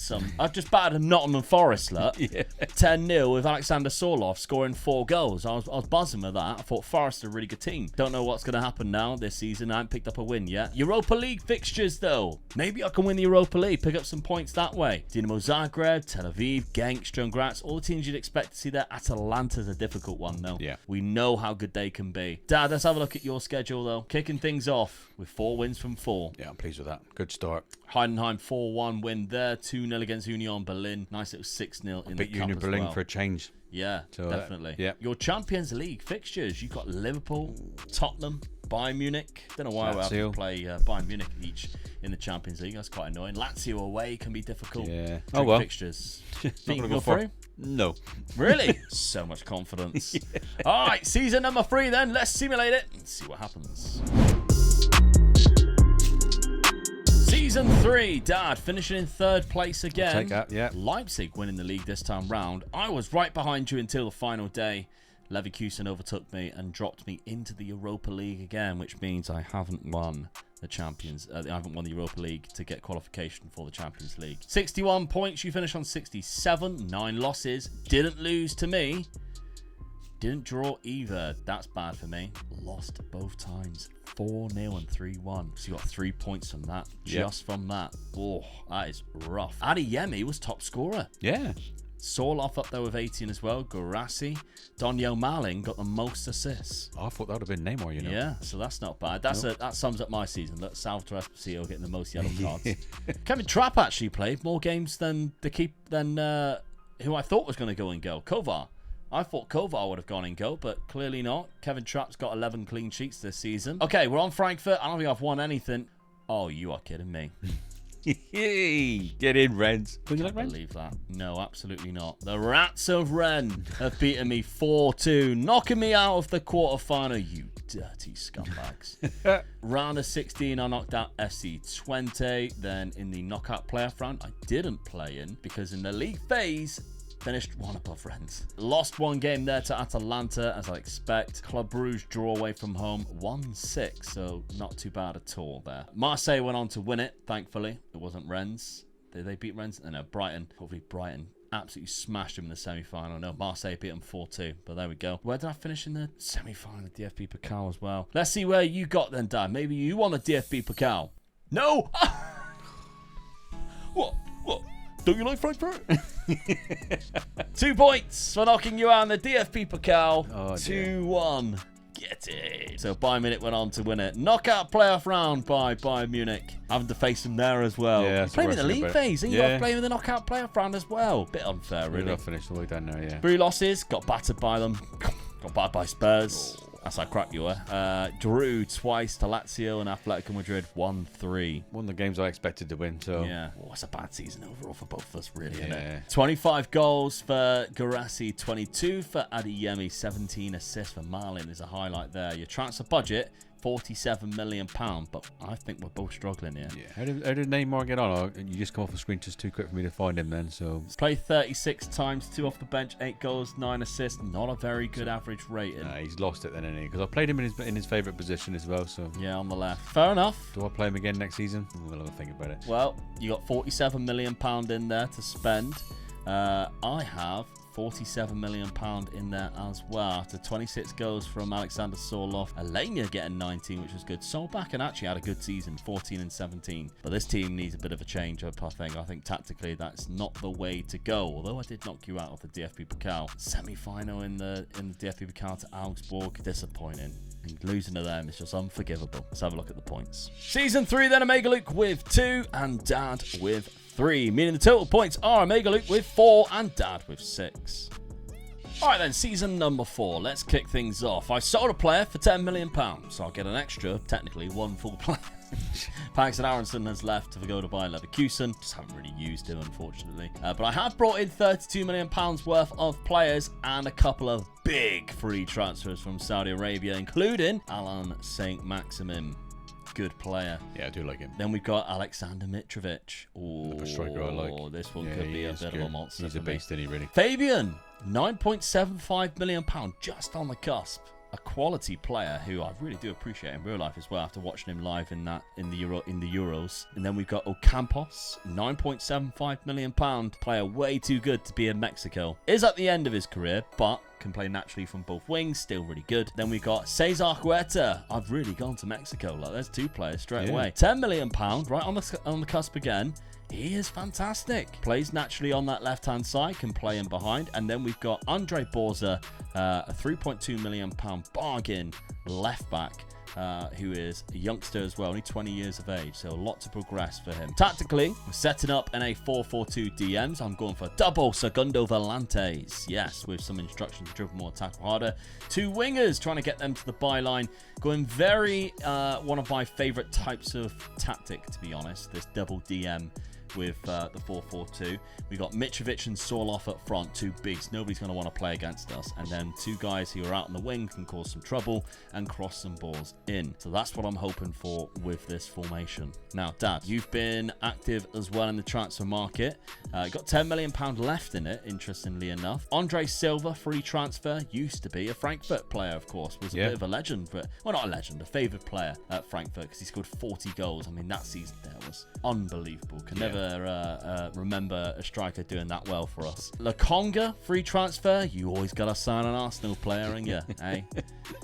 a Nottingham Forest lot. 10-0 with Alexander Sorloth scoring 4 goals. I was buzzing with that. I thought Forest are a really good team. Don't know what's going to happen now this season. I haven't picked up a win yet. Europa League fixtures, though. Maybe I can win the Europa League, pick up some points that way. Dinamo Zagreb, Tel Aviv, Genk, Sturm Graz, all the teams you'd expect to see there. Atalanta's a difficult one, though. Yeah. We know how good they can be. Dad, let's have a look at your schedule, though. Kicking things off with 4 wins from 4. Yeah, I'm pleased with that. Good start. Heidenheim 4-1 win there, 2-0 against Union Berlin. Nice little 6-0 in the cup Union as Berlin well. for a change. Yeah, So, definitely. yeah. Your Champions League fixtures, you've got Liverpool, Tottenham, Bayern Munich. Don't know why we have to play Bayern Munich each in the Champions League. That's quite annoying. Lazio away can be difficult. Yeah. Oh well. Fixtures. Think you go through? No. Really? So much confidence. Yeah. All right, season number 3 then. Let's simulate it and see what happens. Season 3, Dad finishing in 3rd place again. I'll take that, yeah. Leipzig winning the league this time round. I was right behind you until the final day. Leverkusen overtook me and dropped me into the Europa League again, which means I haven't won the Champions. I haven't won the Europa League to get qualification for the Champions League. 61 points. You finished on 67. 9 losses. Didn't lose to me. Didn't draw either. That's bad for me. Lost both times. 4-0 and 3-1. So you got 3 points from that. Just from that. Oh, that is rough. Adeyemi was top scorer. Yeah. Sorloth up there with 18 as well. Guirassy. Doniel Malin got the most assists. I thought that would have been Neymar, you know. Yeah, so that's not bad. That sums up my season. That's Salvatore Esposito getting the most yellow cards. Kevin Trapp actually played more games than who I thought was going to go in goal. Kovar. I thought Kovar would have gone in goal, but clearly not. Kevin Trapp's got 11 clean sheets this season. Okay, we're on Frankfurt. I don't think I've won anything. Oh, you are kidding me. Get in, Rennes. Would you like Rennes? Believe that? No, absolutely not. The Rats of Rennes have beaten me 4-2, knocking me out of the quarterfinal. You dirty scumbags. Round of 16, I knocked out FC20. Then in the knockout playoff round, I didn't play in because in the league phase, finished 1 above Rennes. Lost 1 game there to Atalanta, as I expect. Club Brugge draw away from home, 1-6, so not too bad at all there. Marseille went on to win it, thankfully. It wasn't Rennes. Did they beat Rennes? No, Brighton. Hopefully Brighton absolutely smashed them in the semi-final. No, Marseille beat them 4-2, but there we go. Where did I finish in the semi-final? DFB Pokal as well. Let's see where you got then, Dad. Maybe you won the DFB Pokal. No! What? Don't you like Frankfurt? 2 points for knocking you out in the DFB Pokal. 2-1. Get it. So Bayern Munich went on to win it. Knockout playoff round by Bayern Munich. Having to face them there as well. Yeah, playing in the league phase, and you got to play in the knockout playoff round as well. Bit unfair, really. I finished all the way down there, yeah. 3 losses. Got battered by them. Got battered by Spurs. That's how crap you were. Drew twice to Lazio and Atletico Madrid 1-3. One of the games I expected to win, so... Yeah. Oh, it's a bad season overall for both of us, really, isn't Yeah. it? 25 goals for Garassi, 22 for Adeyemi, 17 assists for Marlin is a highlight there. Your transfer budget, £47 million, but I think we're both struggling here. Yeah. How did Neymar get on? Oh, you just come off the screen just too quick for me to find him then, so... Played 36 times, 2 off the bench, 8 goals, 9 assists. Not a very good average rating. Nah, he's lost it then, isn't he? Because I played him in his favourite position as well, so... Yeah, on the left. Fair enough. Do I play him again next season? We'll have a think about it. Well, you got £47 million in there to spend. I have £47 million in there as well. After 26 goals from Alexander Sorloth. Alenia getting 19, which was good. Solbakken actually had a good season, 14 and 17. But this team needs a bit of a change up, I think. I think tactically that's not the way to go. Although I did knock you out of the DFB Pokal. Semi-final in the DFB Pokal to Augsburg. Disappointing. And losing to them is just unforgivable. Let's have a look at the points. Season 3 then, Omega Luke with 2 and Dad with 3, meaning the total points are Omega Luke with 4 and Dad with 6. Alright then, season number 4. Let's kick things off. I sold a player for £10 million, so I'll get an extra, technically, 1 full player. Paxton Aronson has left to go to Bayer Leverkusen. Just haven't really used him, unfortunately. But I have brought in £32 million worth of players and a couple of big free transfers from Saudi Arabia, including Alan St. Maximin. Good player. Yeah, I do like him. Then we've got Alexander Mitrovic. Another striker I like. This one could be a bit of a monster. He's a beast, isn't he, really? Fabian, £9.75 million, just on the cusp. A quality player who I really do appreciate in real life as well after watching him live in the Euros. And then we've got Ocampos, £9.75 million, player way too good to be in Mexico. Is at the end of his career, but can play naturally from both wings, still really good. Then we've got Cesar Huerta. I've really gone to Mexico. Like, there's 2 players straight away. £10 million, right on the cusp again. He is fantastic. Plays naturally on that left-hand side, can play in behind. And then we've got Andre Borza, a £3.2 million bargain left-back, who is a youngster as well, only 20 years of age, so a lot to progress for him. Tactically, we're setting up in a 4-4-2 DMs. I'm going for double Segundo Volantes. Yes, with some instructions to dribble more, tackle harder. 2 wingers, trying to get them to the byline. Going very, one of my favourite types of tactic, to be honest, this double DM with the 4-4-2. We got Mitrovic and Sorloth up front, 2 beasts. Nobody's going to want to play against us. And then 2 guys who are out on the wing can cause some trouble and cross some balls in. So that's what I'm hoping for with this formation. Now, Dad, you've been active as well in the transfer market. Got £10 million left in it, interestingly enough. Andre Silva, free transfer, used to be a Frankfurt player, of course. Was a bit of a legend, but, well, not a legend, a favoured player at Frankfurt because he scored 40 goals. I mean, that season there was unbelievable. Can never remember a striker doing that well for us. Lakonga, free transfer. You always got to sign an Arsenal player, and hey?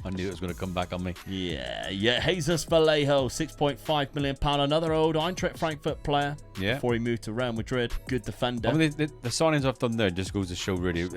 I knew it was going to come back on me. Yeah. Jesus Vallejo, £6.5 million. Another old Eintracht Frankfurt player. Yeah. Before he moved to Real Madrid. Good defender. I mean, the signings I've done there just goes to show, really,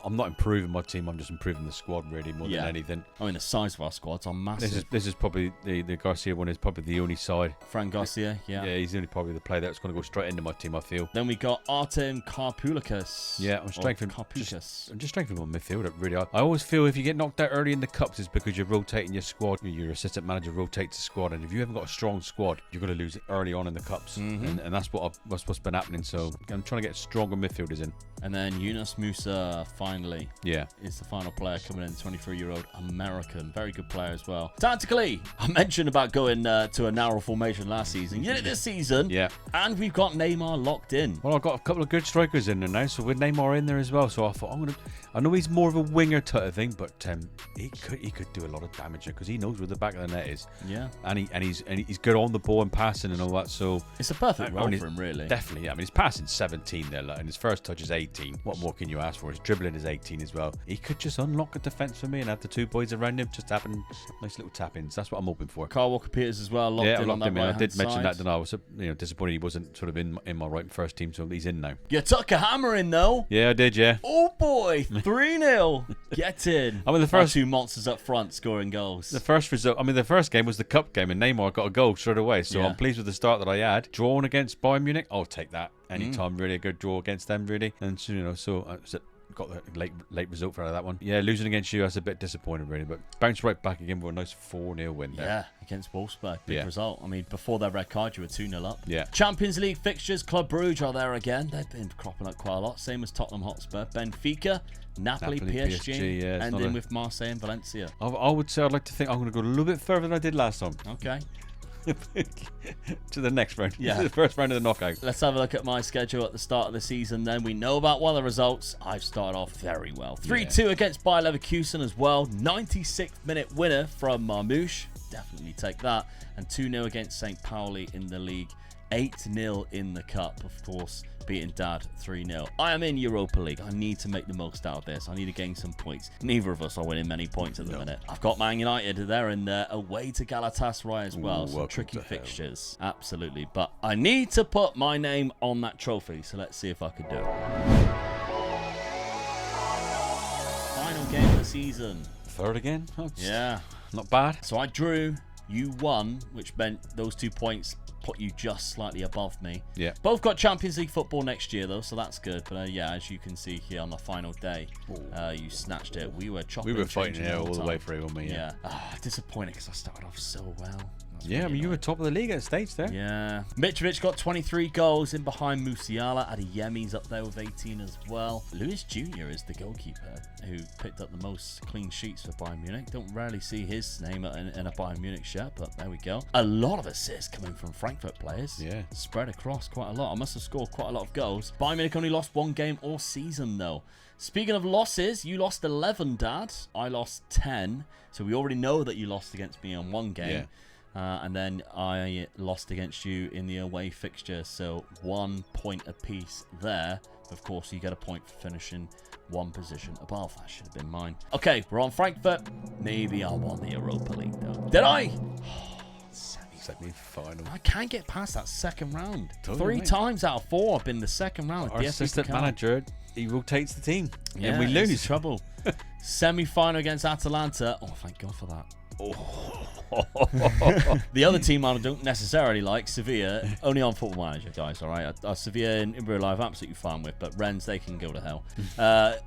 I'm not improving my team. I'm just improving the squad, really, more than anything. I mean, the size of our squads are massive. This is probably the Garcia one is probably the only side. Fran Garcia, yeah. Yeah, he's only probably the player that's going to go straight into my team, I feel. Then we got Artem Karpulikas. Yeah, I'm strengthening. I'm just strengthening my midfield, really. I always feel if you get knocked out early in the cups, it's because you're rotating your squad. Your assistant manager rotates the squad, and if you haven't got a strong squad, you're going to lose it early on in the cups. And that's what's been happening. So I'm trying to get stronger midfielders in. And then Yunus Musa, finally, is the final player coming in, the 23-year-old American. Very good player as well. Tactically, I mentioned about going to a narrow formation last season. You did it this season. Yeah. And we've got Neymar locked in. Well, I've got a couple of good strikers in there now, so with Neymar in there as well. So I thought I know he's more of a winger type of thing, but he could do a lot of damage because he knows where the back of the net is. Yeah. And he's good on the ball and passing and all that. So it's a perfect role for him, really. Definitely. I mean, he's passing 17 there, and his first touch is 18. What more can you ask for? His dribbling is 18 as well. He could just unlock a defence for me and have the 2 boys around him just tapping nice little tap-ins. That's what I'm hoping for. Kyle Walker-Peters as well, locked in on that right-hand I did mention side. that, didn't I? I was disappointed he wasn't sort of in my right first team, so he's in now. You took a hammer in, though. Yeah, I did, yeah. Oh, boy. 3-0. Get in. I mean, the first 2 monsters up front scoring goals. The first result, the first game was the cup game, and Neymar got a goal straight away, so I'm pleased with the start that I had. Drawn against Bayern Munich, I'll take that. Anytime, really, a good draw against them, really. And, got the late result for that one. Yeah, losing against you, that's a bit disappointing, really. But bounce right back again with a nice 4-0 win there. Yeah, against Wolfsburg. Big result. I mean, before their red card, you were 2-0 up. Yeah. Champions League fixtures, Club Brugge are there again. They've been cropping up quite a lot. Same as Tottenham Hotspur. Benfica, Napoli, PSG, and then with Marseille and Valencia. I would say I'd like to think I'm going to go a little bit further than I did last time. Okay. To the next round. Yeah. The first round of the knockout. Let's have a look at my schedule at the start of the season then. We know about one of the results. I've started off very well. 3-2 against Bayer Leverkusen as well. 96th minute winner from Marmouche. Definitely take that. And 2-0 against St. Pauli in the league. 8-0 in the cup, of course, beating Dad 3-0. I am in Europa League. I need to make the most out of this. I need to gain some points. Neither of us are winning many points at the minute. I've got Man United there and away to Galatasaray as well. Some tricky fixtures. Absolutely. But I need to put my name on that trophy, so let's see if I can do it. Final game of the season. Third again? Yeah. Not bad. So I drew, you won, which meant those 2 points put you just slightly above me. Yeah. Both got Champions League football next year though, so that's good. But yeah, as you can see here on the final day, you snatched it. We were chopping. We were fighting it all the way through, weren't we? Yeah. Disappointing because I started off so well. Yeah, I mean, you were top of the league at stage there. Yeah. Mitrovic got 23 goals in behind Musiala. Adeyemi's up there with 18 as well. Luis Jr. is the goalkeeper who picked up the most clean sheets for Bayern Munich. Don't rarely see his name in a Bayern Munich shirt, but there we go. A lot of assists coming from Frankfurt players. Yeah. Spread across quite a lot. I must have scored quite a lot of goals. Bayern Munich only lost one game all season, though. Speaking of losses, you lost 11, Dad. I lost 10. So we already know that you lost against me on one game. Yeah. And then I lost against you in the away fixture, so 1 point apiece there. Of course, you get a point for finishing one position above. That should have been mine. Okay, we're on Frankfurt. Maybe I won the Europa League, though. Did I? Semi-final. I can't get past that second round. Totally. 3 times out of 4 I've been the second round. Our assistant manager, he rotates the team. Yeah, and we lose. It's trouble. Semi-final against Atalanta. Oh, thank God for that. The other team I don't necessarily like, Sevilla, only on Football Manager, guys, all right? Sevilla in real life, absolutely fine with, but Rennes, they can go to hell.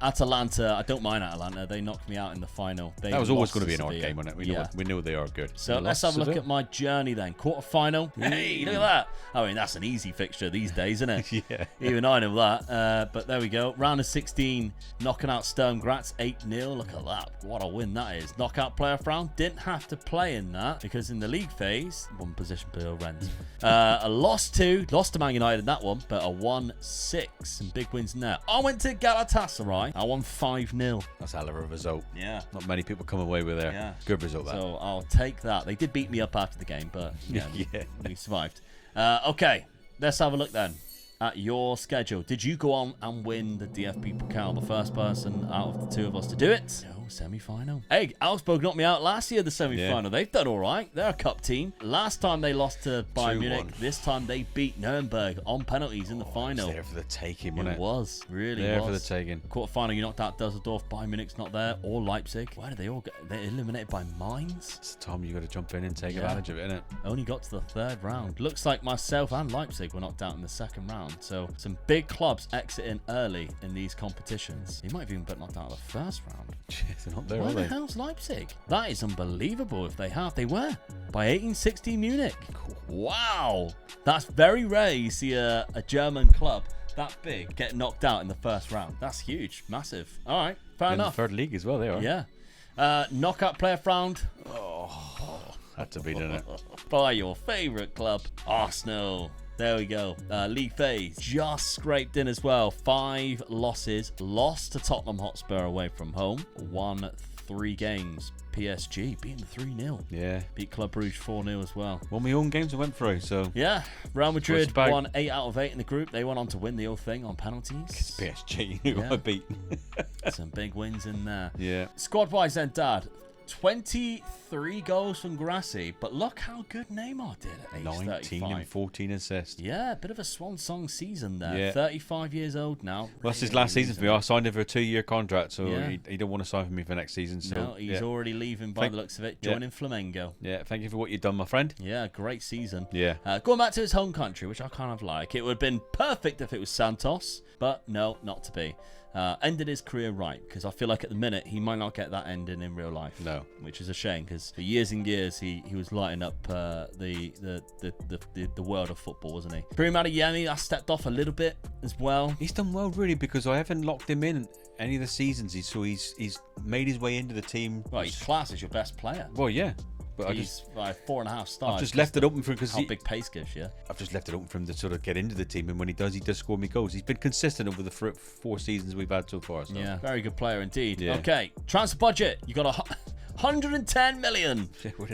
Atalanta, I don't mind Atalanta. They knocked me out in the final. That was always going to be an odd game, wasn't it? We knew they are good. So let's have a look at my journey then. Quarter-final. Hey, look at that. I mean, that's an easy fixture these days, isn't it? Yeah. Even I know that. But there we go. Round of 16, knocking out Sturm Graz 8-0. Look at that. What a win that is. Knockout playoff round. Didn't have to play in that because in the league phase, one position below Rennes. Lost to Man United in that one, but a 1-6. Some big wins in there. I went to Galatasaray. I won 5-0. That's a hell of a result. Yeah. Not many people come away with there. Yeah. Good result, that. So I'll take that. They did beat me up after the game, but yeah. We survived. Okay, let's have a look then at your schedule. Did you go on and win the DFB Pokal? The first person out of the two of us to do it? No, semi-final. Hey, Augsburg knocked me out last year, the semi-final. Yeah. They've done all right. They're a cup team. Last time they lost to Bayern Munich. This time they beat Nuremberg on penalties in the final. It was there for the taking, wasn't it? It was. Really there was. For the taking. Quarter-final, you knocked out Dusseldorf. Bayern Munich's not there. Or Leipzig. Where did they all get? They're eliminated by Mainz. It's the time you got to jump in and take advantage of it, innit? Only got to the third round. Looks like myself and Leipzig were knocked out in the second round. So some big clubs exiting early in these competitions. They might have even been knocked out of the first round. They're not there, Where are the they? hell's Leipzig? That is unbelievable if they have. They were by 1860 Munich. Cool. Wow. That's very rare you see a German club that big get knocked out in the first round. That's huge. Massive. All right. Fair enough. The third league as well, they are. Yeah. Knockout playoff round. Had to be, didn't it? By your favourite club, Arsenal. There we go. League phase just scraped in as well. 5 losses. Lost to Tottenham Hotspur away from home. Won 3 games. PSG beating 3-0. Yeah. Beat Club Brugge 4-0 as well. Won my own games and went through, so. Yeah. Real Madrid won 8 out of 8 in the group. They went on to win the whole thing on penalties. It's PSG who I beat. Some big wins in there. Yeah. Squad-wise then, Dad. 23 goals from Grassi, but look how good Neymar did at age 19 35. and 14 assists. Yeah, a bit of a swan song season there. Yeah. 35 years old now. Well, that's his last season for me. I signed him for a 2-year contract, so Yeah. he don't want to sign for me for next season. So No, he's already leaving by the looks of it, joining Flamengo. Yeah, thank you for what you've done, my friend. Yeah, great season. Yeah. Going back to his home country, which I kind of like. It would have been perfect if it was Santos, but no, not to be. ended his career right, because I feel like at the minute he might not get that ending in real life. No, which is a shame, because for years and years he was lighting up the world of football, wasn't he? Karim Adeyemi, I stepped off a little bit as well. He's done well really, because I haven't locked him in any of the seasons. He's made his way into the team. Well, he's classed as your best player. Well, yeah. But he's like 4.5 stars. I've just left it open for because how big pace gives you. I've just left it open for him to sort of get into the team, and when he does score me goals. He's been consistent over the 4 seasons we've had so far. So. Yeah, very good player indeed. Yeah. Okay, transfer budget. You got 110 million.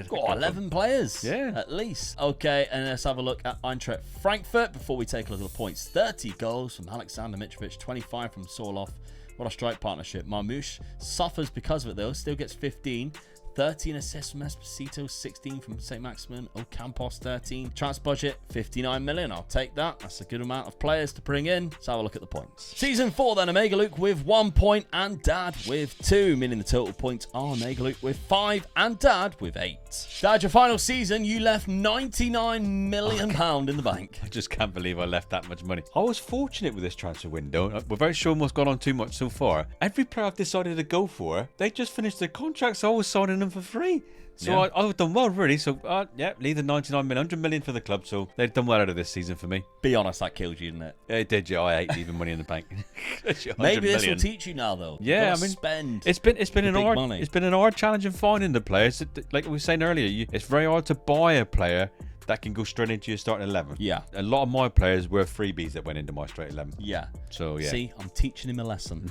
Got 11 players. Yeah, at least. Okay, and let's have a look at Eintracht Frankfurt before we take a look at the points. 30 goals from Alexander Mitrovic, 25 from Sorloth. What a strike partnership. Marmouche suffers because of it though. Still gets 15. 13 assists from Esposito, 16 from St. Maximin, Ocampos 13. Transfer budget 59 million. I'll take that. That's a good amount of players to bring in. Let's have a look at the points. Season 4 then, Omega Luke with 1 point and Dad with 2, meaning the total points are Omega Luke with 5 and Dad with 8. Dad, your final season, you left £99 million in the bank. I just can't believe I left that much money. I was fortunate with this transfer window. We're very sure what's gone on too much so far. Every player I've decided to go for, they just finished their contracts. So I was signing them for free. So yeah. I've done well, really. So, yeah, leave the 99 million, 100 million for the club. So they've done well out of this season for me. Be honest, that killed you, didn't it? It did, yeah. I hate leaving money in the bank. Maybe this will teach you now, though. Yeah, I mean, it's been an hard challenge in finding the players. Like we were saying earlier, it's very hard to buy a player that can go straight into your starting 11. Yeah. A lot of my players were freebies that went into my straight 11. Yeah. So, yeah. See, I'm teaching him a lesson.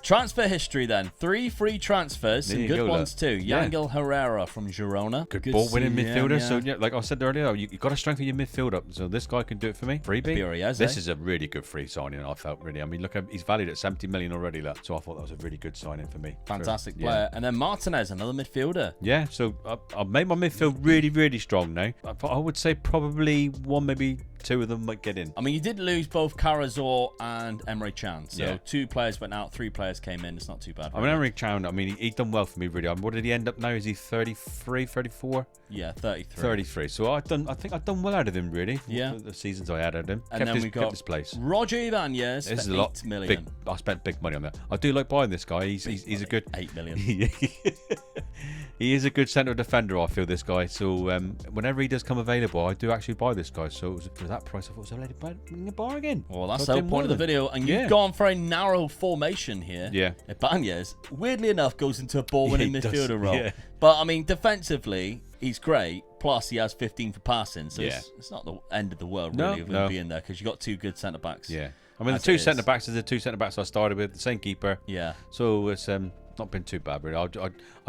Transfer history then. 3 free transfers. Some good ones too. Yangel Herrera from Girona. Good ball-winning midfielder. Yeah. So, yeah, like I said earlier, you've got to strengthen your midfield up. So this guy can do it for me. Freebie. This is a really good free signing, I felt, really. I mean, look, he's valued at 70 million already. So I thought that was a really good signing for me. Fantastic player. And then Martinez, another midfielder. Yeah, so I've made my midfield really, really strong now. I would say probably 1, maybe 2 of them might get in. I mean, you did lose both Karazor and Emre Can. So 2 players went out, 3 players came in. It's not too bad. I mean, Emre Can, he's done well for me, really. What did he end up now? Is he 33, 34? Yeah, 33. 33. So I think I've done well out of him, really. Yeah. The seasons I had out of him. And then we got his place. Roger Ibanez for 8 million. I spent big money on that. I do like buying this guy. He's a good 8 million. He is a good centre defender, I feel, this guy. So whenever he does come available, I do actually buy this guy. So for that price, I thought it was a bargain. Well, that's the whole point of the video. And you've gone for a narrow formation here. Yeah. Ibanez, weirdly enough, goes into a ball-winning midfielder role. Yeah. But, I mean, defensively, he's great. Plus, he has 15 for passing. So it's not the end of the world, really, of him being there. Because you've got 2 good centre-backs. Yeah. I mean, the 2 centre-backs are the 2 centre-backs I started with. The same keeper. Yeah. So it's not been too bad, really. I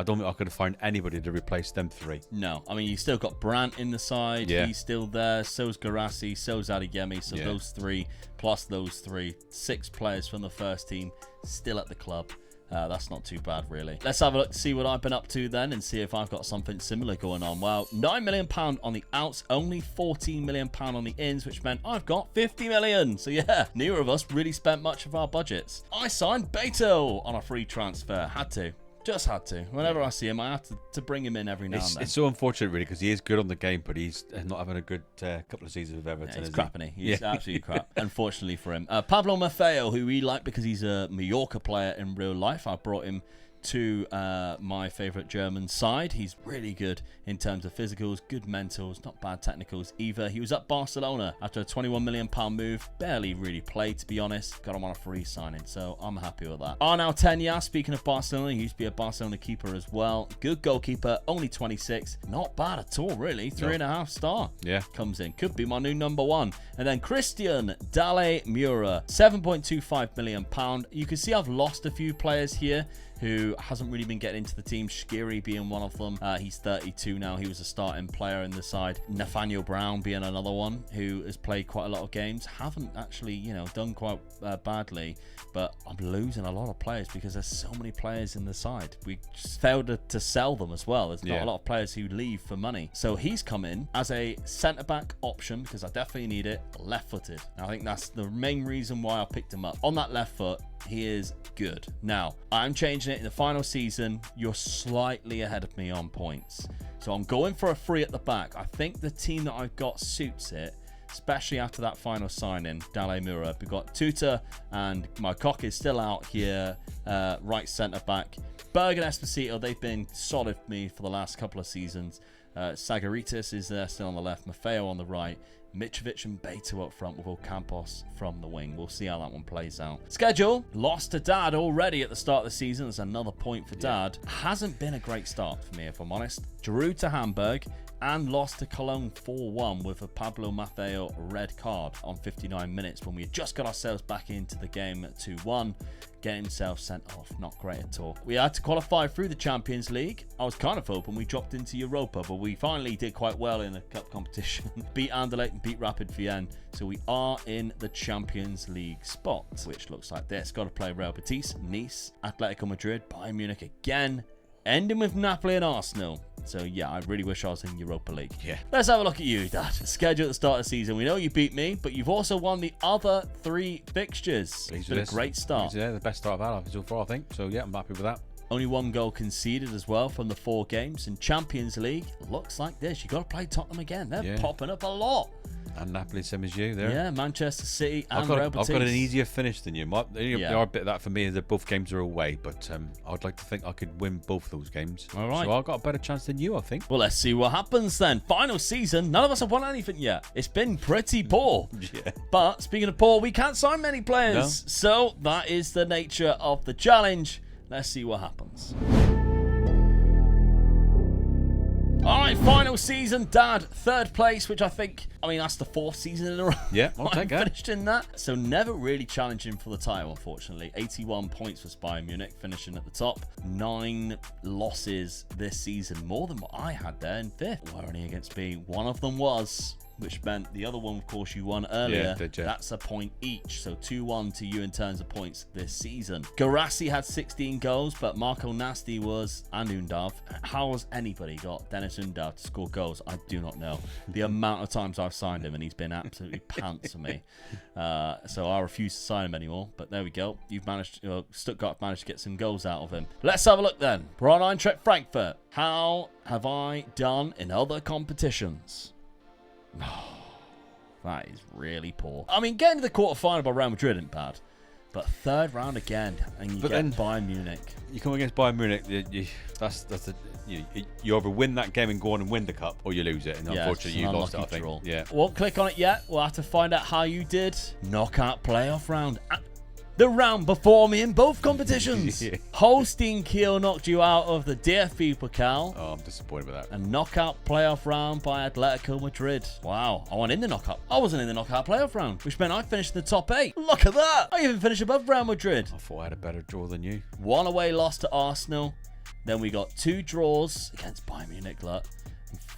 don't think I could have found anybody to replace them 3. No, I mean, you still got Brandt in the side. Yeah. He's still there. So's Garassi. So's Adeyemi. So those 3 plus those 3, 6 players from the first team still at the club. That's not too bad, really. Let's have a look to see what I've been up to then and see if I've got something similar going on. Well, £9 million on the outs, only £14 million on the ins, which meant I've got 50 million. So yeah, neither of us really spent much of our budgets. I signed Beto on a free transfer. Just had to. Whenever I see him, I have to bring him in every now and then. It's so unfortunate, really, because he is good on the game, but he's not having a good couple of seasons with Everton. He's crap, isn't he? He's absolutely crap, unfortunately for him. Pablo Maffeo, who we like because he's a Mallorca player in real life. I brought him to my favourite German side. He's really good in terms of physicals, good mentals, not bad technicals either. He was at Barcelona after a £21 million move. Barely really played, to be honest. Got him on a free signing, so I'm happy with that. Arnau Tenya, speaking of Barcelona, he used to be a Barcelona keeper as well. Good goalkeeper, only 26. Not bad at all, really. 3.5 star. Yeah. Comes in. Could be my new number 1. And then Christian Dale Mura, £7.25 million. You can see I've lost a few players here who hasn't really been getting into the team. Shqiri being one of them. He's 32 now. He was a starting player in the side. Nathaniel Brown being another one who has played quite a lot of games. Haven't actually, done quite badly. But I'm losing a lot of players because there's so many players in the side. We just failed to sell them as well. There's not a lot of players who leave for money. So he's come in as a centre-back option because I definitely need it. Left-footed. I think that's the main reason why I picked him up. On that left foot, he is good. Now, I'm changing it in the final season. You're slightly ahead of me on points. So I'm going for a free at the back. I think the team that I've got suits it. especially after that final signing, Dale Mura. We've got Tuta and my cock is still out here, right centre back. Berg and Esposito, they've been solid for me for the last couple of seasons. Sagaritis is there still on the left, Maffeo on the right, Mitrovic and Beto up front with Ocampos from the wing. We'll see how that one plays out. Schedule, lost to Dad already at the start of the season. There's another point for Dad. Hasn't been a great start for me, if I'm honest. Drew to Hamburg and lost to Cologne 4-1 with a Pablo Maffeo red card on 59 minutes when we had just got ourselves back into the game at 2-1. Getting himself sent off, not great at all. We had to qualify through the Champions League. I was kind of hoping we dropped into Europa, but we finally did quite well in the cup competition. Beat Anderlecht and beat Rapid Vienna, so we are in the Champions League spot, which looks like this. Got to play Real Betis, Nice, Atletico Madrid, Bayern Munich again, ending with Napoli and Arsenal. So yeah, I really wish I was in Europa League. Yeah. Let's have a look at you, Dad. Schedule at the start of the season. We know you beat me, but you've also won the other 3 fixtures. It's been a great start. Yeah, the best start I've had so far, I think. So yeah, I'm happy with that. Only 1 goal conceded as well from the 4 games. In Champions League, looks like this. You've got to play Tottenham again. They're popping up a lot. And Napoli, same as you there. Yeah, Manchester City and Real Betis. I've got an easier finish than you. The hard bit of that for me is that both games are away, but I'd like to think I could win both those games. All right. So I've got a better chance than you, I think. Well, let's see what happens then. Final season, none of us have won anything yet. It's been pretty poor. Yeah. But speaking of poor, we can't sign many players. No. So that is the nature of the challenge. Let's see what happens. All right, final season, Dad, 3rd place, which that's the 4th season in a row. Yeah, I'll take that. Finished in that. So never really challenging for the title, unfortunately. 81 points for Bayern Munich, finishing at the top. 9 losses this season, more than what I had there in 5th. We're only against B. One of them was, which meant the other one, of course, you won earlier. Yeah, did you? That's a point each. So 2-1 to you in terms of points this season. Garassi had 16 goals, but Marco Nasti and Undav. How has anybody got Dennis Undav to score goals? I do not know. The amount of times I've signed him and he's been absolutely pants for me. So I refuse to sign him anymore. But there we go. Stuttgart managed to get some goals out of him. Let's have a look then. We're on Eintracht Frankfurt. How have I done in other competitions? That is really poor. I mean, getting to the quarterfinal by Real Madrid isn't bad, but 3rd round again, and you get Bayern Munich. You come against Bayern Munich, you either win that game and go on and win the cup, or you lose it. And unfortunately, you lost it, I think. Draw. Yeah. Won't click on it yet. We'll have to find out how you did. Knockout playoff round. The round before me in both competitions. Holstein Kiel knocked you out of the DFB Pokal. Oh, I'm disappointed with that. A knockout playoff round by Atletico Madrid. Wow, I wasn't in the knockout. I wasn't in the knockout playoff round, which meant I finished in the top 8. Look at that. I even finished above Real Madrid. I thought I had a better draw than you. 1 away loss to Arsenal. Then we got 2 draws against Bayern Munich. And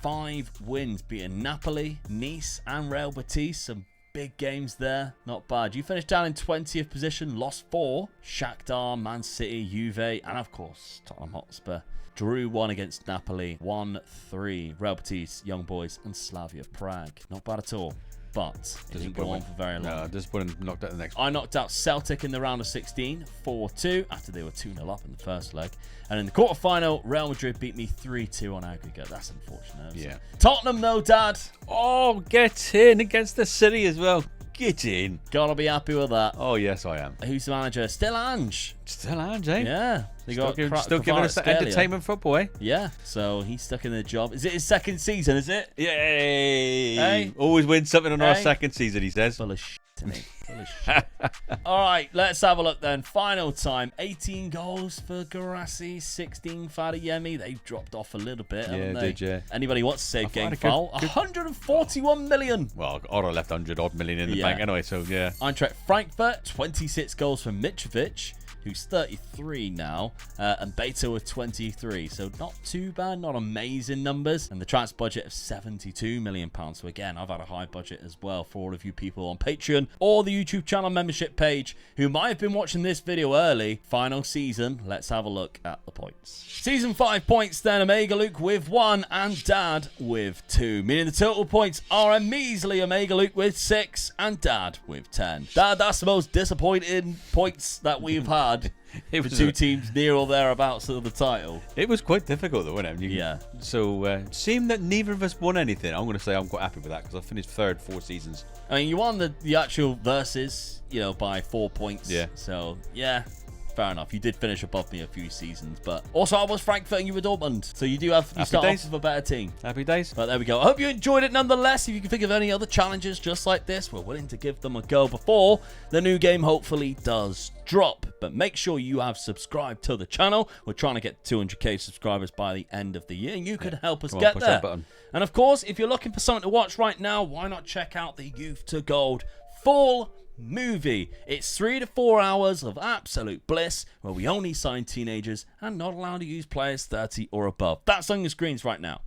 5 wins, beating Napoli, Nice, and Real Betis. Some big games there. Not bad. You finished down in 20th position, lost 4. Shakhtar, Man City, Juve, and of course, Tottenham Hotspur. Drew 1 against Napoli, 1-3. Real Betis, Young Boys, and Slavia Prague. Not bad at all. But it didn't go on for very long. No, disappointed knocked out the next one. I knocked out Celtic in the round of 16, 4-2, after they were 2-0 up in the first leg. And in the quarterfinal, Real Madrid beat me 3-2 on aggregate. That's unfortunate. Yeah. Tottenham, though, Dad. Oh, get in against the City as well. Get in. Gotta be happy with that. Oh, yes, I am. Who's the manager? Still Ange. Still Ange, eh? Yeah. Still giving us entertainment football, eh? Yeah. So he's stuck in the job. Is it his 2nd season, is it? Yay! Hey? Always win something on our 2nd season, he says. Full of shit to me. All right, let's have a look then. Final time. 18 goals for Garassi, 16 Fadiyemi. They've dropped off a little bit, haven't they? Did you? Anybody wants to save game foul? 141 million. Well, I'd have left 100-odd million in the bank anyway, so yeah. Eintracht Frankfurt, 26 goals from Mitrovic, who's 33 now, and Beto with 23. So not too bad, not amazing numbers. And the transfer budget of £72 million. So again, I've had a high budget as well for all of you people on Patreon or the YouTube channel membership page who might have been watching this video early. Final season, let's have a look at the points. Season 5 points then, Omega Luke with 1 and Dad with 2. Meaning the total points are a measly Omega Luke with 6 and Dad with 10. Dad, that's the most disappointing points that we've had. hard. It was two teams near or thereabouts of the title. It was quite difficult, though, wasn't it? Yeah. So, seeing that neither of us won anything, I'm going to say I'm quite happy with that because I finished third 4 seasons. I mean, you won the actual versus, by 4 points. Yeah. So, yeah. Fair enough. You did finish above me a few seasons, but also I was Frankfurt and you were Dortmund. So you start off with a better team. Happy days. But there we go. I hope you enjoyed it nonetheless. If you can think of any other challenges just like this, we're willing to give them a go before the new game hopefully does drop. But make sure you have subscribed to the channel. We're trying to get 200k subscribers by the end of the year. You could help us get there. And of course, if you're looking for something to watch right now, why not check out the Youth to Gold full movie. It's 3 to 4 hours of absolute bliss where we only sign teenagers and not allowed to use players 30 or above. That's on your screens right now.